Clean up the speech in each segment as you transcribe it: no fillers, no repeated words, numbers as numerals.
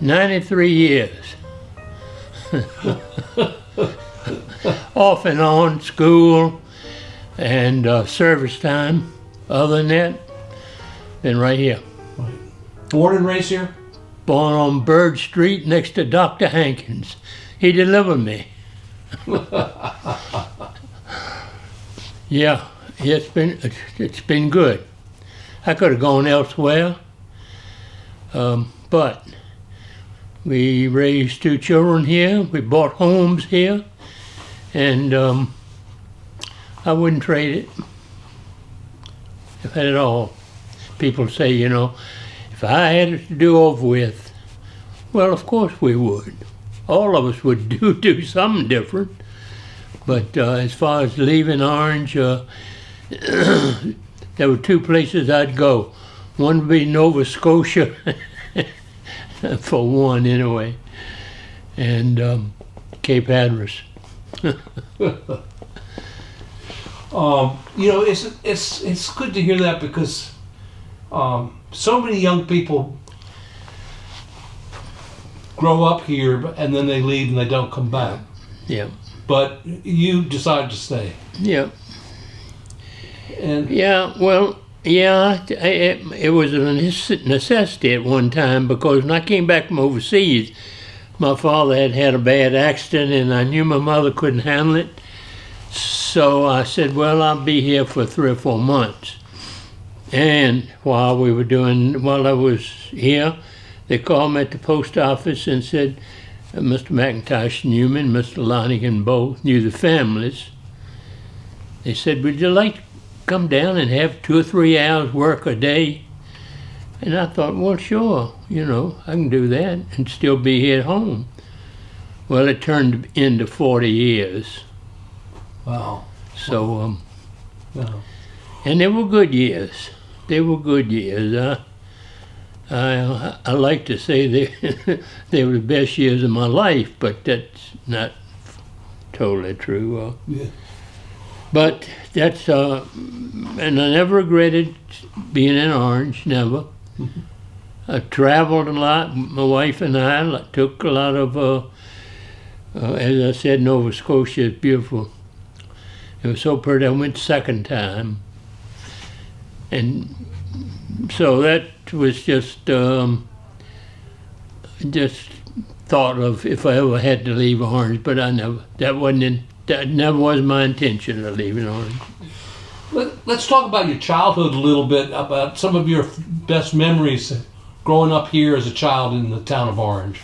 93 years. Off and on, school and service time. Other than that, been right here. Born and raised here? Born on Bird Street next to Dr. Hankins. He delivered me. Yeah, it's been good. I could have gone elsewhere, but we raised 2 children here. We bought homes here, and I wouldn't trade it. If at all. People say, you know, if I had it to do over with, well, of course we would. All of us would do something different. But as far as leaving Orange, there were 2 places I'd go. One would be Nova Scotia, for one anyway, and Cape Hatteras. You know, it's good to hear that because so many young people grow up here and then they leave and they don't come back. Yeah. But you decided to stay. Yeah. And Yeah, well, yeah, it was a necessity at one time because when I came back from overseas, my father had a bad accident and I knew my mother couldn't handle it. So I said, well, I'll be here for 3 or 4 months. And while I was here, they called me at the post office and said, Mr. McIntosh knew me and Mr. Lonigan both knew the families. They said, would you like to come down and have 2 or 3 hours work a day? And I thought, well, sure, you know, I can do that and still be here at home. Well, it turned into 40 years. wow. So, Wow. and they were good years. They were good years. I like to say they were the best years of my life, but that's not totally true. Yeah. But that's, and I never regretted being in Orange, never. I traveled a lot. My wife and I took a lot of, as I said, Nova Scotia is beautiful. It was so pretty. I went 2nd time. And so that was just thought of if I ever had to leave Orange, but that never was my intention of leaving Orange. Let's talk about your childhood a little bit, about some of your best memories growing up here as a child in the town of Orange.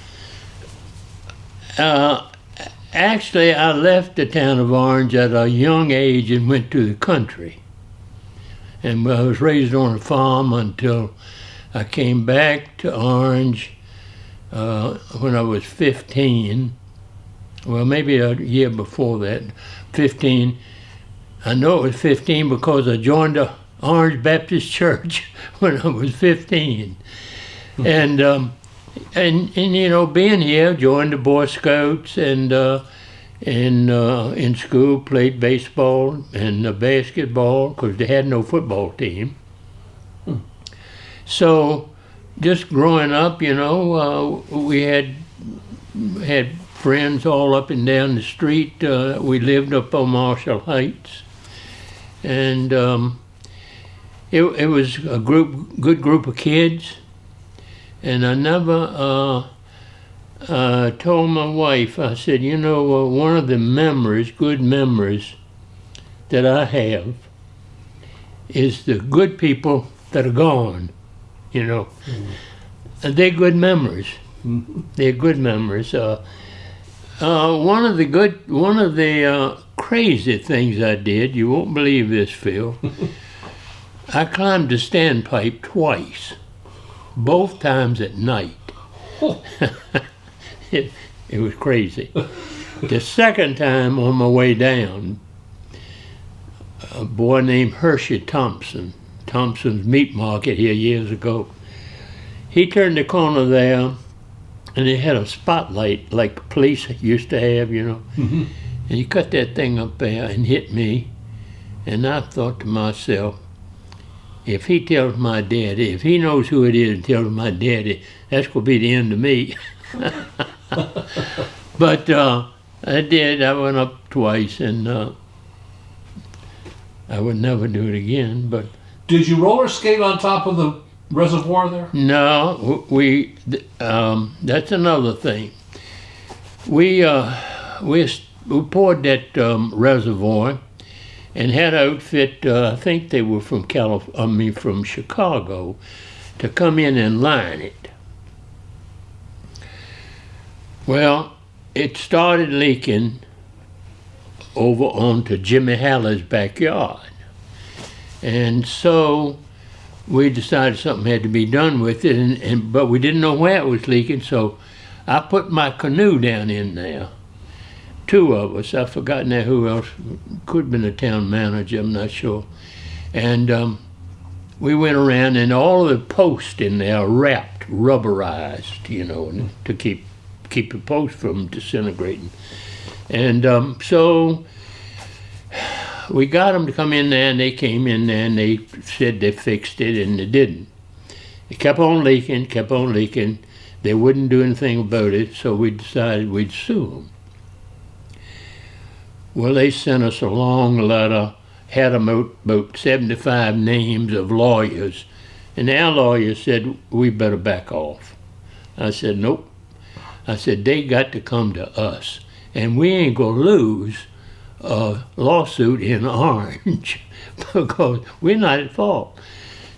Actually, I left the town of Orange at a young age and went to the country. And I was raised on a farm until I came back to Orange when I was 15. Well, maybe a year before that, 15. I know it was 15 because I joined the Orange Baptist Church when I was 15. And you know, being here, joined the Boy Scouts and in school played baseball and basketball because they had no football team. So just growing up, you know, we had friends all up and down the street. We lived up on Marshall Heights, and it was a good group of kids. And I never told my wife, I said, you know, one of the good memories that I have is the good people that are gone, you know. And they're good memories. They're good memories. One of the crazy things I did, you won't believe this, Phil, I climbed the standpipe twice. Both times at night. It was crazy. The 2nd time on my way down, a boy named Hershey Thompson's Meat Market here years ago, he turned the corner there and he had a spotlight like police used to have, you know. And he cut that thing up there and hit me. And I thought to myself, if he tells my daddy, if he knows who it is and tells my daddy, that's going to be the end of me. But I did. I went up twice, and I would never do it again. But Did you roller skate on top of the reservoir there? no, that's another thing. We poured that reservoir and had an outfit. I think they were from from Chicago, to come in and line it. Well, it started leaking over onto Jimmy Haller's backyard. And so we decided something had to be done with it, but we didn't know where it was leaking, so I put my canoe down in there. Two of us, I've forgotten now who else, could have been the town manager, I'm not sure. And we went around, and all of the posts in there wrapped, rubberized, to keep the post from disintegrating. And so we got them to come in there, and they came in there, and they said they fixed it, and they didn't. It kept on leaking. They wouldn't do anything about it, so we decided we'd sue them. Well, they sent us a long letter, had about 75 names of lawyers, and our lawyer said, we better back off. I said, nope. I said, they got to come to us, and we ain't going to lose a lawsuit in Orange because we're not at fault.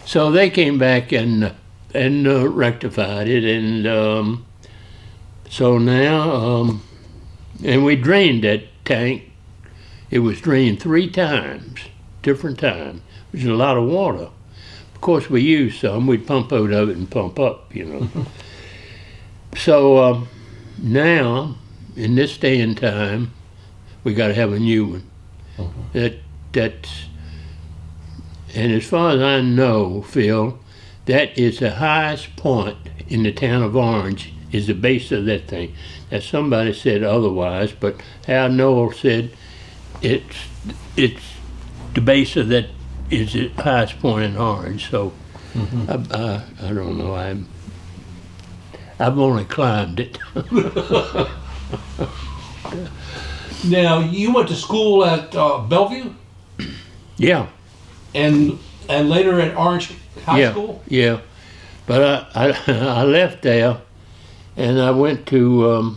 So they came back and rectified it, and so now, and we drained that tank. It was drained 3 times, different times, which is a lot of water. Of course, we used some. We'd pump out of it and pump up, So now, in this day and time, we got to have a new one. And as far as I know, Phil, that is the highest point in the town of Orange, is the base of that thing. Now, somebody said otherwise, but Hal Noel said it's the base of that is the highest point in Orange. So I don't know. I've only climbed it. Now, you went to school at Bellevue? Yeah. And later at Orange High School? Yeah. But I left there, and I went to,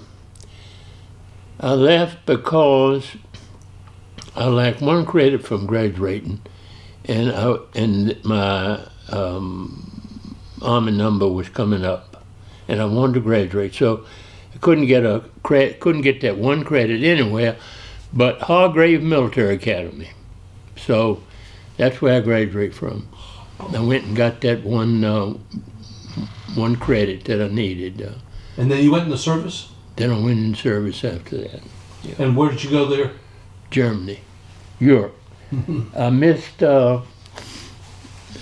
I left because I lacked 1 credit from graduating, and my Army number was coming up, and I wanted to graduate. So I couldn't get that 1 credit anywhere but Hargrave Military Academy. So that's where I graduated from. I went and got that one credit that I needed. And then you went in the service? Then I went in service after that. Yeah. And where did you go there? Germany, Europe. I missed, well,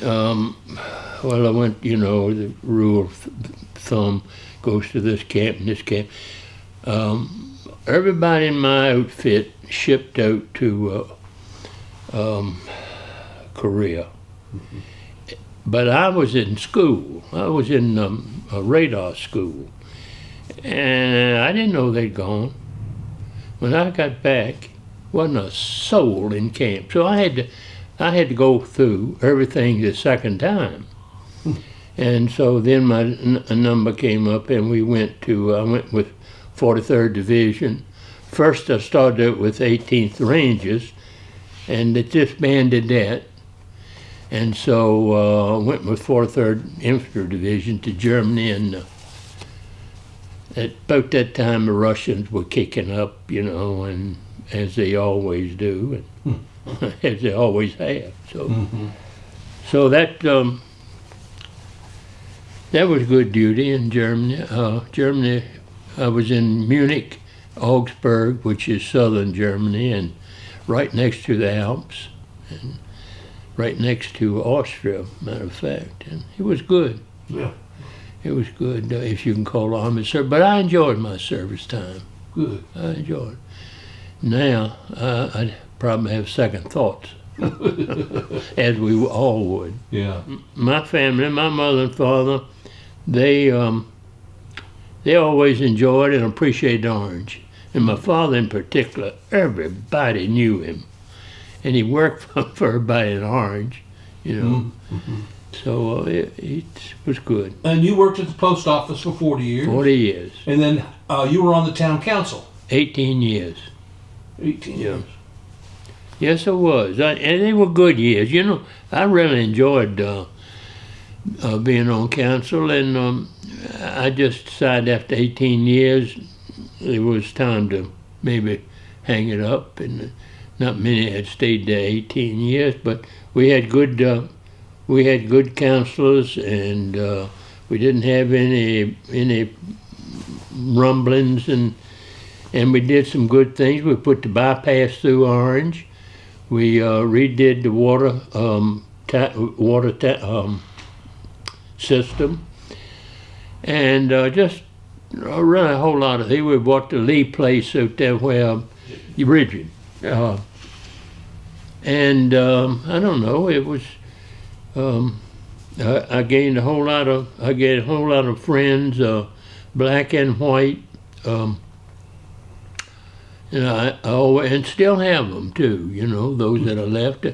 I went, the rule of thumb goes to this camp and this camp. Everybody in my outfit shipped out to Korea. But I was in school. I was in a radar school. And I didn't know they'd gone. When I got back, wasn't a soul in camp. So I had to go through everything the second time. And so then my number came up, and I went with 43rd Division. First I started out with 18th Rangers, and it disbanded that. And so I went with 43rd Infantry Division to Germany, and at about that time the Russians were kicking up, and as they always do, and as they always have. So, so that was good duty in Germany. Germany, I was in Munich, Augsburg, which is southern Germany, and right next to the Alps, and right next to Austria, matter of fact. And it was good. Yeah. It was good, if you can call Army service. But I enjoyed my service time. Good. I enjoyed it. Now, I probably have second thoughts as we all would. Yeah. My family, my mother and father, they always enjoyed and appreciated Orange. And my father in particular, everybody knew him. And he worked for everybody in Orange, you know. Mm-hmm. So it was good. And you worked at the post office for 40 years. 40 years. And then you were on the town council. 18 years. 18 years. Yes, it was. And they were good years. You know, I really enjoyed being on council, and I just decided after 18 years it was time to maybe hang it up. And not many had stayed there 18 years, but we had good councilors, and we didn't have any rumblings, and we did some good things. We put the bypass through Orange. We redid the water system, and just really a whole lot of things. We bought the Lee place out there where Rigid, and I don't know. It was I gained a whole lot of friends, black and white. You know, I always, and still have them too, you know, those that are left.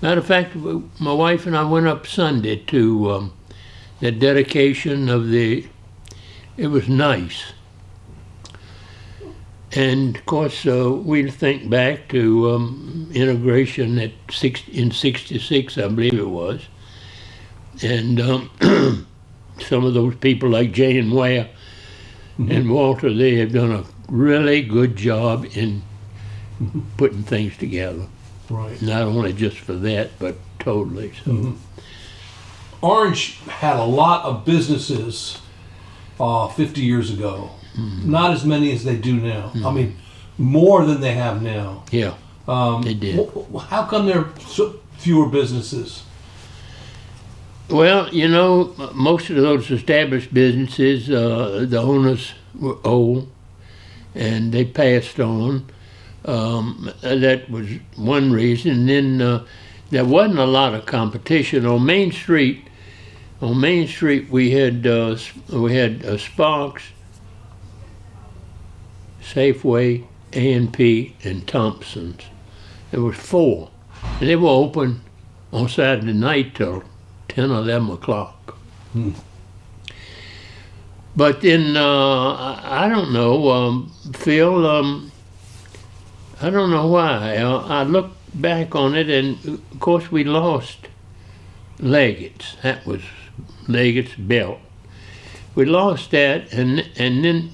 Matter of fact, my wife and I went up Sunday to the dedication of it was nice. And of course, we think back to integration in '66, I believe it was. And some of those people like Jane Ware and Walter, they have done a really good job in putting things together. Right. Not only just for that, but totally. So. Orange had a lot of businesses 50 years ago. Not as many as they do now. I mean, more than they have now. Yeah, they did. How come there are fewer businesses? Well, you know, most of those established businesses, the owners were old, and they passed on. That was one reason. And then there wasn't a lot of competition on Main Street. On Main Street, we had Sparks, Safeway, A&P, and Thompson's. There was 4, and they were open on Saturday night till 10 or 11 o'clock. But then, I don't know, Phil, I don't know why. I look back on it, and of course we lost Leggett's. That was Leggett's Belt. We lost that, and then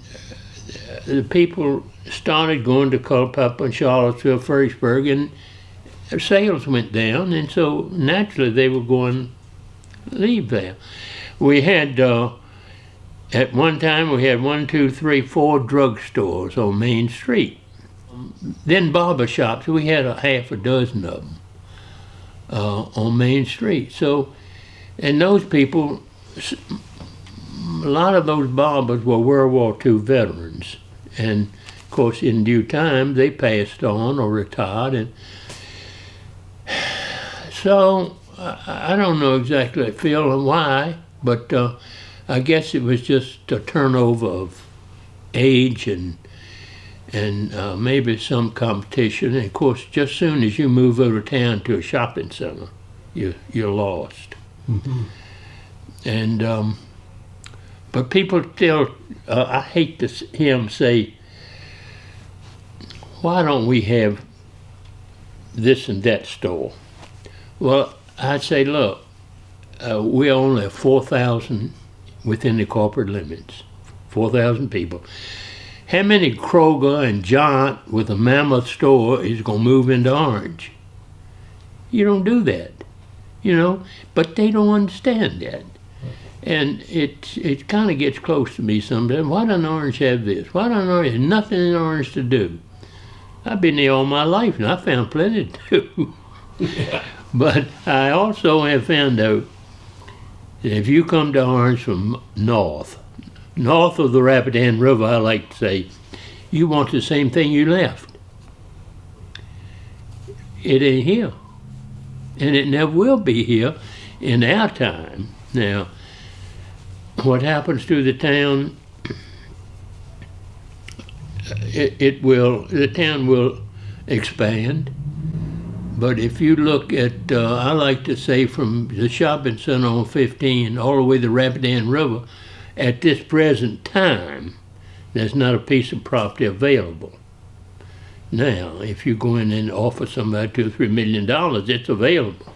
the people started going to Culpeper and Charlottesville, Fredericksburg, and sales went down, and so naturally they were going to leave there. We had, at one time, we had 4 drugstores on Main Street. Then barber shops, we had a half a dozen of them on Main Street. So, and those people, a lot of those barbers were World War II veterans. And of course, in due time, they passed on or retired. And so, I don't know exactly, Phil, why, but I guess it was just a turnover of age and maybe some competition. And of course, just soon as you move over town to a shopping center, you're lost. And but people still, I hate to hear them say, why don't we have this and that store? Well, I'd say, look, we only have 4,000 within the corporate limits, 4,000 people. How many Kroger and Giant with a mammoth store is going to move into Orange? You don't do that, you know, but they don't understand that. And it kind of gets close to me sometimes. Why doesn't Orange have this? Why doesn't Orange have nothing in Orange to do? I've been there all my life, and I found plenty to do. But I also have found out that if you come to Orange from north of the Rapidan River, I like to say, you want the same thing you left. It ain't here. and it never will be here in our time. Now, what happens to the town? The town will expand. But if you look at, I like to say from the shopping center on 15 all the way to the Rapidan River, at this present time, there's not a piece of property available. Now, if you go in and offer somebody $2 or $3 million, it's available.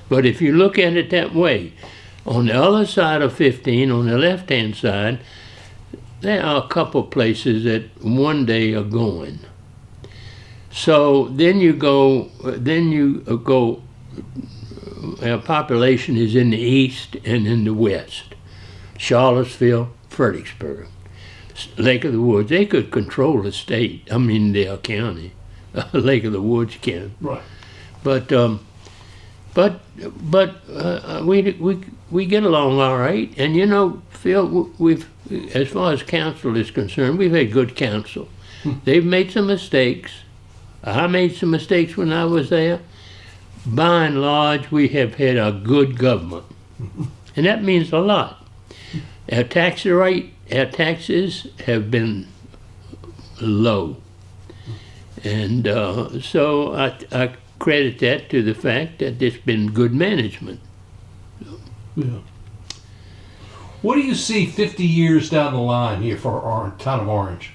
But if you look at it that way, on the other side of 15, on the left-hand side, there are a couple places that one day are going. So then you go, our population is in the east and in the west. Charlottesville, Fredericksburg, Lake of the Woods. They could control the state, the county. Lake of the Woods can. Right. But we get along all right. And Phil, we've, as far as council is concerned, we've had good council. They've made some mistakes. I made some mistakes when I was there. By and large, we have had a good government. And that means a lot. Our taxes have been low. And so I credit that to the fact that there's been good management. Yeah. What do you see 50 years down the line here for our town of Orange?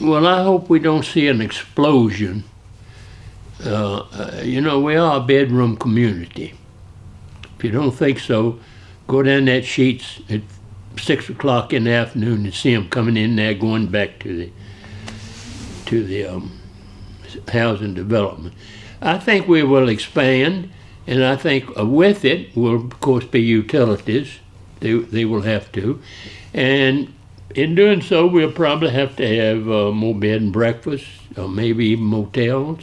Well, I hope we don't see an explosion. We are a bedroom community. If you don't think so, go down that Sheets at 6 o'clock in the afternoon and see them coming in there going back to the housing development. I think we will expand, and I think with it will, of course, be utilities. They will have to. And in doing so, we'll probably have to have more bed and breakfast, or maybe even motels.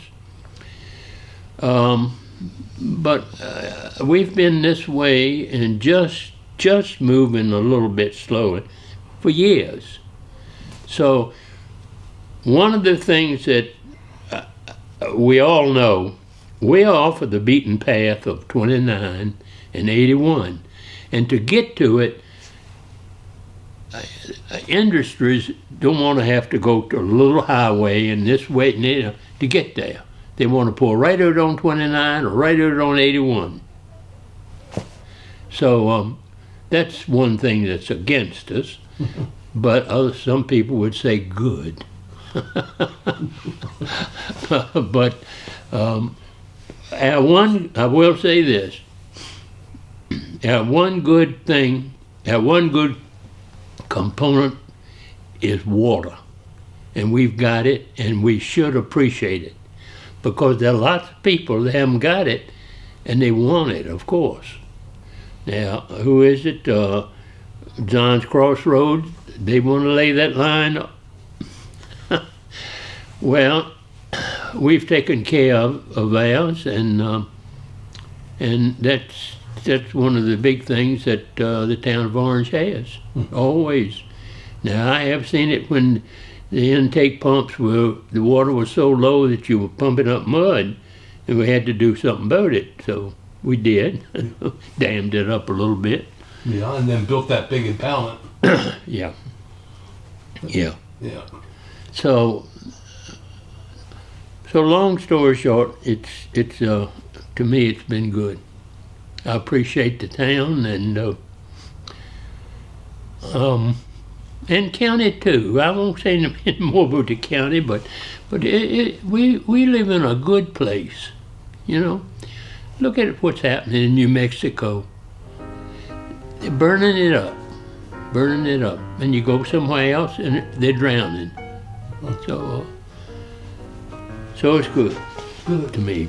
But we've been this way and just moving a little bit slowly for years. So one of the things that we all know, we are off of the beaten path of 29 and 81. And to get to it, industries don't want to have to go to a little highway and this way to get there. They want to pull right out on 29 or right out on 81. So that's one thing that's against us, but some people would say good. But I will say this, our one good component is water, and we've got it, and we should appreciate it, because there are lots of people that haven't got it, and they want it, of course. Now, who is it? John's Crossroads. They want to lay that line up. Well, we've taken care of ours, and that's one of the big things that the town of Orange has, always. Now, I have seen it when the intake pumps the water was so low that you were pumping up mud, and we had to do something about it. So we did, dammed it up a little bit. Yeah, and then built that big impoundment. Yeah. So long story short, it's to me it's been good. I appreciate the town and county too. I won't say anything more about the county, but we live in a good place. Look at what's happening in New Mexico. They're burning it up, and you go somewhere else and they're drowning. So it's good to me.